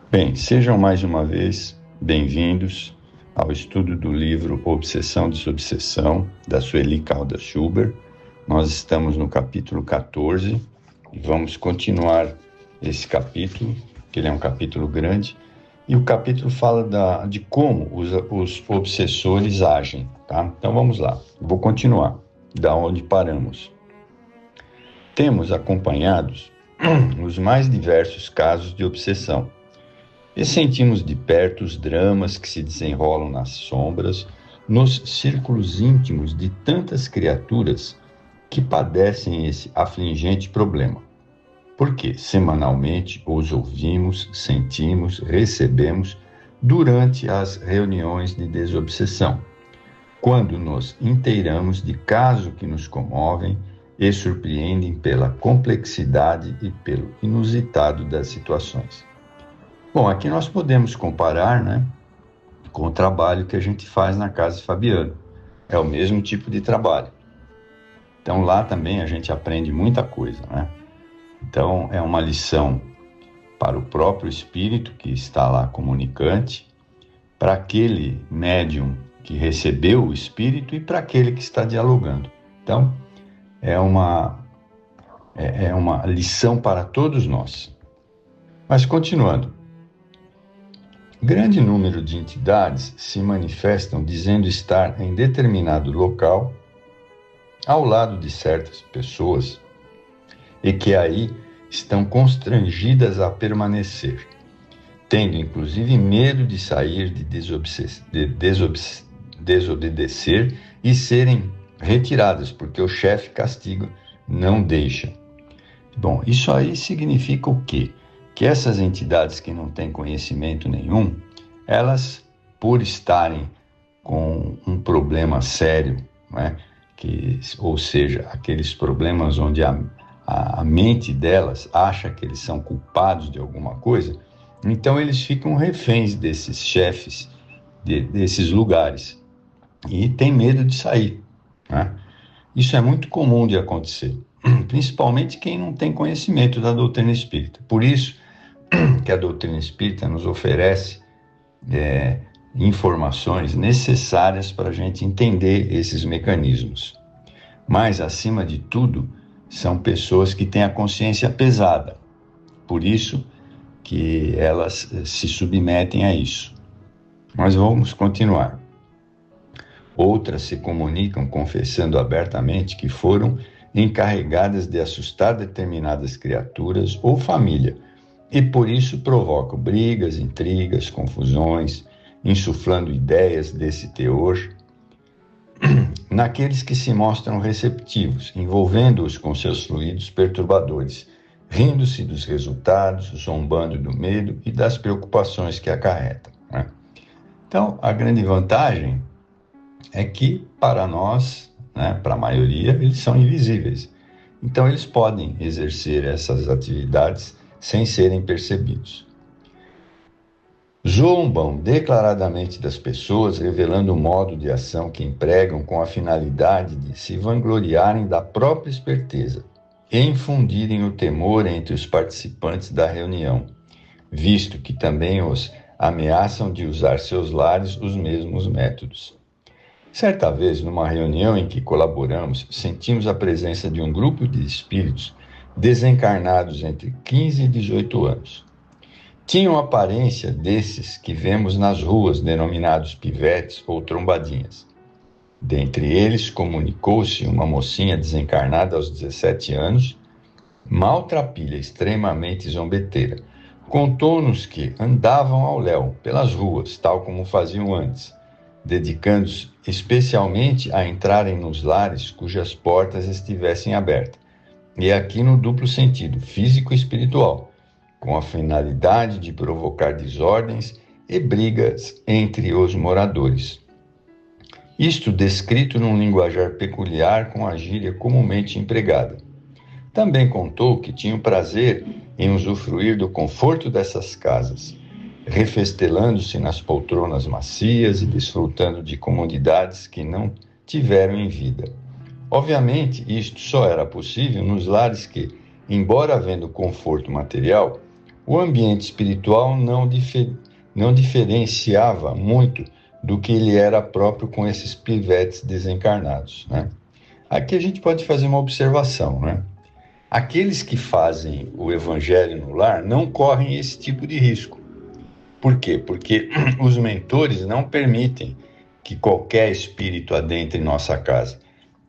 Bem, sejam mais uma vez bem-vindos ao estudo do livro Obsessão Desobsessão, da Sueli Caldas Schubert. Nós estamos no capítulo 14 e vamos continuar esse capítulo, que ele é um capítulo grande, e o capítulo fala de como os obsessores agem, tá? Então vamos lá, vou continuar da onde paramos. Temos acompanhados os mais diversos casos de obsessão, e sentimos de perto os dramas que se desenrolam nas sombras, nos círculos íntimos de tantas criaturas que padecem esse afligente problema. Porque semanalmente os ouvimos, sentimos, recebemos durante as reuniões de desobsessão, quando nos inteiramos de casos que nos comovem e surpreendem pela complexidade e pelo inusitado das situações. Bom, aqui nós podemos comparar, né, com o trabalho que a gente faz na Casa Fabiano. É o mesmo tipo de trabalho. Então lá também a gente aprende muita coisa, né? Então é uma lição para o próprio espírito que está lá comunicante, para aquele médium que recebeu o espírito e para aquele que está dialogando. Então é uma lição para todos nós. Mas continuando. Grande número de entidades se manifestam dizendo estar em determinado local, ao lado de certas pessoas, e que aí estão constrangidas a permanecer, tendo inclusive medo de sair, de desobedecer e serem retiradas, porque o chefe castigo não deixa. Bom, isso aí significa o quê? Que essas entidades que não têm conhecimento nenhum, elas, por estarem com um problema sério, né, ou seja, aqueles problemas onde a mente delas acha que eles são culpados de alguma coisa, então eles ficam reféns desses chefes, desses lugares, e têm medo de sair, né? Isso é muito comum de acontecer, principalmente quem não tem conhecimento da doutrina espírita. Por isso que a doutrina espírita nos oferece informações necessárias para a gente entender esses mecanismos. Mas, acima de tudo, são pessoas que têm a consciência pesada. Por isso que elas se submetem a isso. Mas vamos continuar. Outras se comunicam confessando abertamente que foram encarregadas de assustar determinadas criaturas ou família, e por isso provocam brigas, intrigas, confusões, insuflando ideias desse teor naqueles que se mostram receptivos, envolvendo-os com seus fluidos perturbadores, rindo-se dos resultados, zombando do medo e das preocupações que acarretam, né? Então, a grande vantagem é que, para nós, né, para a maioria, eles são invisíveis. Então, eles podem exercer essas atividades sem serem percebidos. Zombam declaradamente das pessoas, revelando o modo de ação que empregam com a finalidade de se vangloriarem da própria esperteza e infundirem o temor entre os participantes da reunião, visto que também os ameaçam de usar seus lares os mesmos métodos. Certa vez, numa reunião em que colaboramos, sentimos a presença de um grupo de espíritos desencarnados entre 15 e 18 anos. Tinham a aparência desses que vemos nas ruas, denominados pivetes ou trombadinhas. Dentre eles, comunicou-se uma mocinha desencarnada aos 17 anos, maltrapilha, extremamente zombeteira. Contou-nos que andavam ao léu pelas ruas, tal como faziam antes, dedicando-se especialmente a entrarem nos lares cujas portas estivessem abertas, e aqui no duplo sentido, físico e espiritual, com a finalidade de provocar desordens e brigas entre os moradores. Isto descrito num linguajar peculiar com a gíria comumente empregada. Também contou que tinham prazer em usufruir do conforto dessas casas, refestelando-se nas poltronas macias e desfrutando de comodidades que não tiveram em vida. Obviamente, isto só era possível nos lares que, embora havendo conforto material, o ambiente espiritual não diferenciava muito do que ele era próprio com esses pivetes desencarnados, né? Aqui a gente pode fazer uma observação, né? Aqueles que fazem o evangelho no lar não correm esse tipo de risco. Por quê? Porque os mentores não permitem que qualquer espírito adentre nossa casa.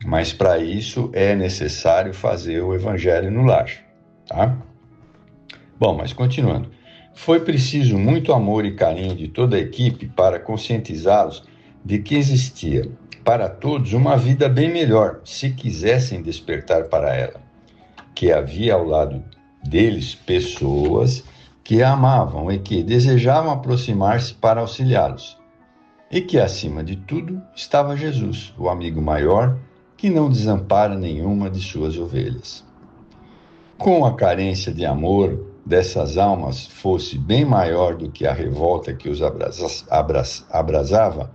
Mas para isso é necessário fazer o evangelho no lar, tá? Bom, mas continuando. Foi preciso muito amor e carinho de toda a equipe para conscientizá-los de que existia para todos uma vida bem melhor, se quisessem despertar para ela. Que havia ao lado deles pessoas que a amavam e que desejavam aproximar-se para auxiliá-los. E que, acima de tudo, estava Jesus, o amigo maior, que não desampara nenhuma de suas ovelhas. Com a carência de amor dessas almas fosse bem maior do que a revolta que os abrasava,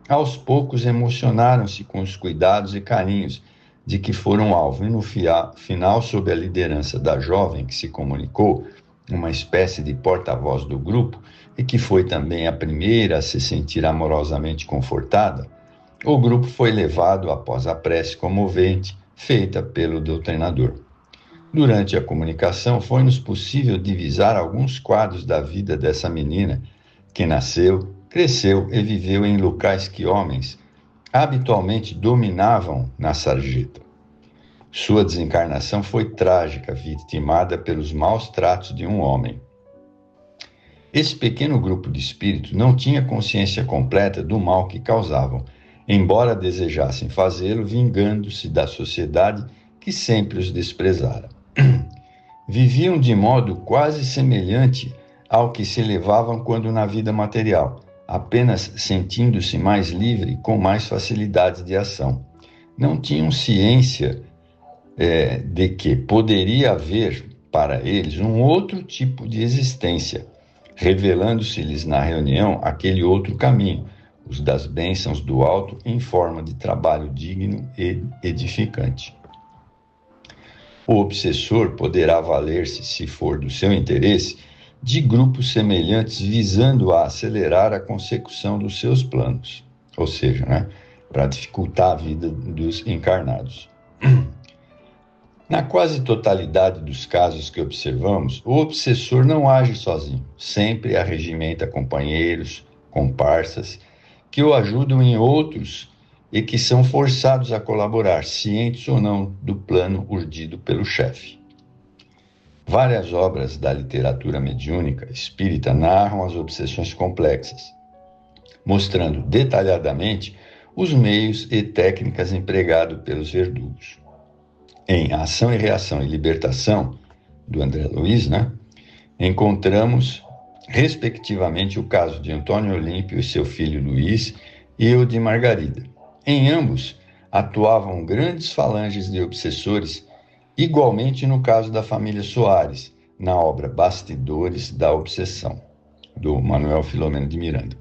aos poucos emocionaram-se com os cuidados e carinhos de que foram alvo, e no final, sob a liderança da jovem que se comunicou, uma espécie de porta-voz do grupo, e que foi também a primeira a se sentir amorosamente confortada, o grupo foi levado após a prece comovente feita pelo doutrinador. Durante a comunicação, foi-nos possível divisar alguns quadros da vida dessa menina que nasceu, cresceu e viveu em locais que homens habitualmente dominavam na sarjeta. Sua desencarnação foi trágica, vitimada pelos maus tratos de um homem. Esse pequeno grupo de espíritos não tinha consciência completa do mal que causavam, embora desejassem fazê-lo vingando-se da sociedade que sempre os desprezara. Viviam de modo quase semelhante ao que se levavam quando na vida material, apenas sentindo-se mais livre com mais facilidade de ação. Não tinham ciência de que poderia haver para eles um outro tipo de existência, revelando-se-lhes na reunião aquele outro caminho, os das bênçãos do alto em forma de trabalho digno e edificante. O obsessor poderá valer-se, se for do seu interesse, de grupos semelhantes visando a acelerar a consecução dos seus planos, ou seja, para dificultar a vida dos encarnados. Na quase totalidade dos casos que observamos, o obsessor não age sozinho, sempre arregimenta companheiros, comparsas, que o ajudam em outros e que são forçados a colaborar, cientes ou não do plano urdido pelo chefe. Várias obras da literatura mediúnica espírita narram as obsessões complexas, mostrando detalhadamente os meios e técnicas empregados pelos verdugos. Em Ação e Reação e Libertação, do André Luiz, encontramos, respectivamente, o caso de Antônio Olímpio e seu filho Luiz e o de Margarida. Em ambos, atuavam grandes falanges de obsessores, igualmente no caso da família Soares, na obra Bastidores da Obsessão, do Manuel Filomeno de Miranda.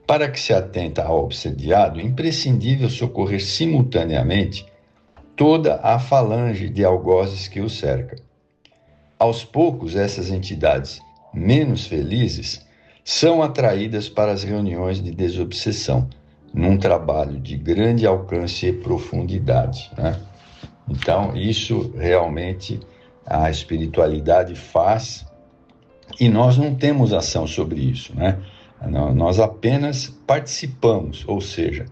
Para que se atenta ao obsediado, é imprescindível socorrer simultaneamente toda a falange de algozes que o cerca. Aos poucos, essas entidades menos felizes são atraídas para as reuniões de desobsessão, num trabalho de grande alcance e profundidade. Então, isso realmente a espiritualidade faz, e nós não temos ação sobre isso, Nós apenas participamos, ou seja,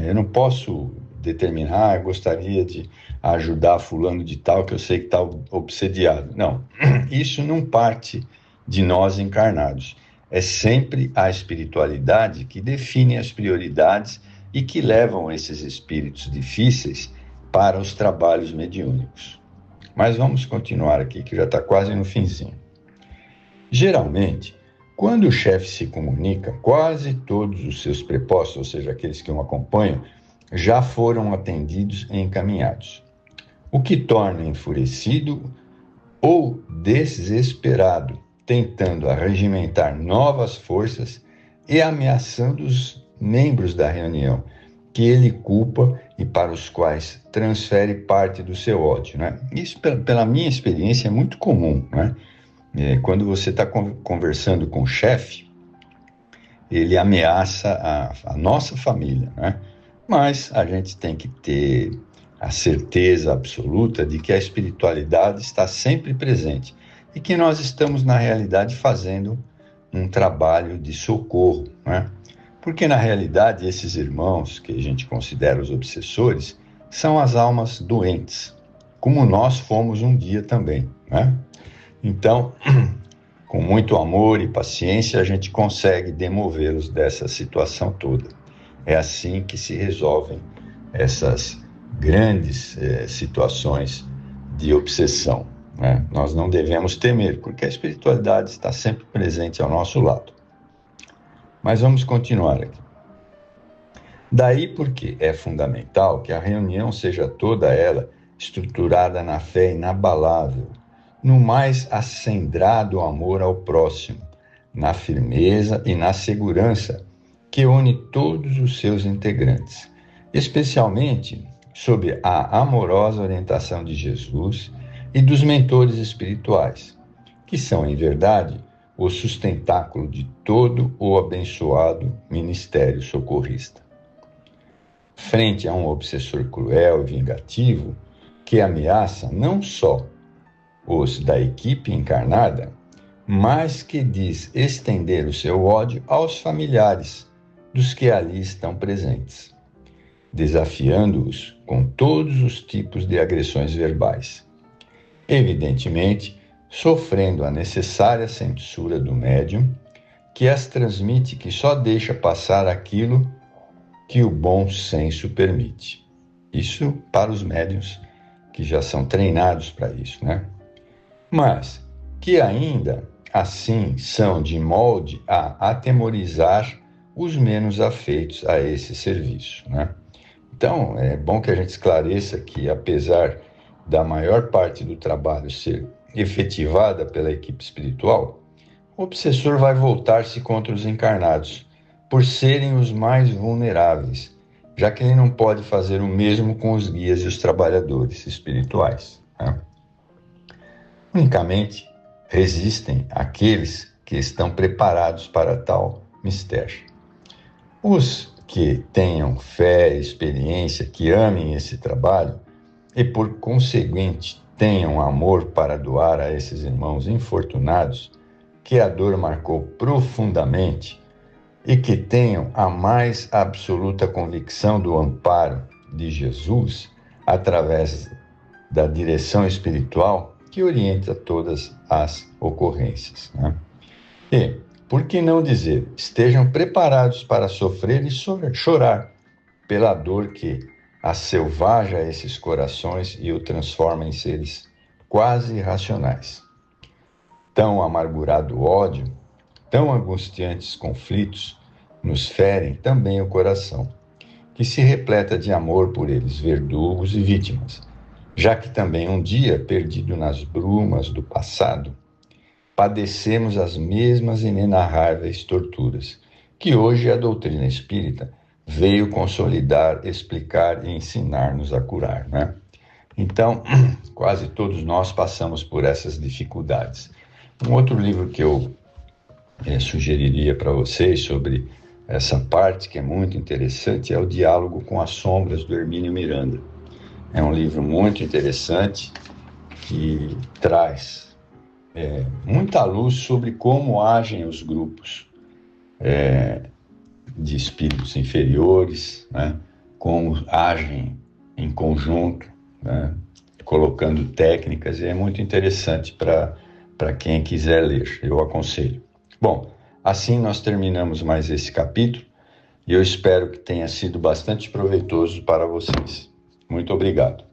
eu não posso determinar, gostaria de ajudar fulano de tal, que eu sei que está obsediado. Não, isso não parte de nós encarnados. É sempre a espiritualidade que define as prioridades e que levam esses espíritos difíceis para os trabalhos mediúnicos. Mas vamos continuar aqui, que já está quase no finzinho. Geralmente, quando o chefe se comunica, quase todos os seus prepostos, ou seja, aqueles que o acompanham, já foram atendidos e encaminhados, o que torna enfurecido ou desesperado, tentando arregimentar novas forças e ameaçando os membros da reunião, que ele culpa e para os quais transfere parte do seu ódio. Isso, pela minha experiência, é muito comum. Quando você está conversando com o chefe, ele ameaça a nossa família, né? Mas a gente tem que ter a certeza absoluta de que a espiritualidade está sempre presente e que nós estamos, na realidade, fazendo um trabalho de socorro, né? Porque, na realidade, esses irmãos que a gente considera os obsessores são as almas doentes, como nós fomos um dia também, né? Então, com muito amor e paciência, a gente consegue demovê-los dessa situação toda. É assim que se resolvem essas grandes situações de obsessão, né? Nós não devemos temer, porque a espiritualidade está sempre presente ao nosso lado. Mas vamos continuar aqui. Daí porque é fundamental que a reunião seja toda ela estruturada na fé inabalável, no mais acendrado amor ao próximo, na firmeza e na segurança que une todos os seus integrantes, especialmente sob a amorosa orientação de Jesus e dos mentores espirituais, que são, em verdade, o sustentáculo de todo o abençoado ministério socorrista. Frente a um obsessor cruel e vingativo que ameaça não só os da equipe encarnada, mas que diz estender o seu ódio aos familiares dos que ali estão presentes, desafiando-os com todos os tipos de agressões verbais. Evidentemente, sofrendo a necessária censura do médium, que as transmite, que só deixa passar aquilo que o bom senso permite. Isso para os médiuns que já são treinados para isso, né? Mas que ainda assim são de molde a atemorizar os menos afeitos a esse serviço, né? Então, é bom que a gente esclareça que, apesar da maior parte do trabalho ser efetivada pela equipe espiritual, o obsessor vai voltar-se contra os encarnados, por serem os mais vulneráveis, já que ele não pode fazer o mesmo com os guias e os trabalhadores espirituais, né? Unicamente resistem aqueles que estão preparados para tal mistério. Os que tenham fé e experiência, que amem esse trabalho e, por conseguinte, tenham amor para doar a esses irmãos infortunados, que a dor marcou profundamente, e que tenham a mais absoluta convicção do amparo de Jesus através da direção espiritual que orienta todas as ocorrências, né? E, por que não dizer, estejam preparados para sofrer e chorar pela dor que asselvaja esses corações e o transforma em seres quase irracionais. Tão amargurado ódio, tão angustiantes conflitos nos ferem também o coração, que se repleta de amor por eles, verdugos e vítimas, já que também um dia, perdido nas brumas do passado, padecemos as mesmas inenarráveis torturas, que hoje a doutrina espírita veio consolidar, explicar e ensinar-nos a curar, né? Então, quase todos nós passamos por essas dificuldades. Um outro livro que eu sugeriria para vocês sobre essa parte, que é muito interessante, é o Diálogo com as Sombras, do Hermínio Miranda. É um livro muito interessante que traz muita luz sobre como agem os grupos de espíritos inferiores, né? Como agem em conjunto, né? Colocando técnicas, e é muito interessante para quem quiser ler, eu aconselho. Bom, assim nós terminamos mais esse capítulo, e eu espero que tenha sido bastante proveitoso para vocês. Muito obrigado.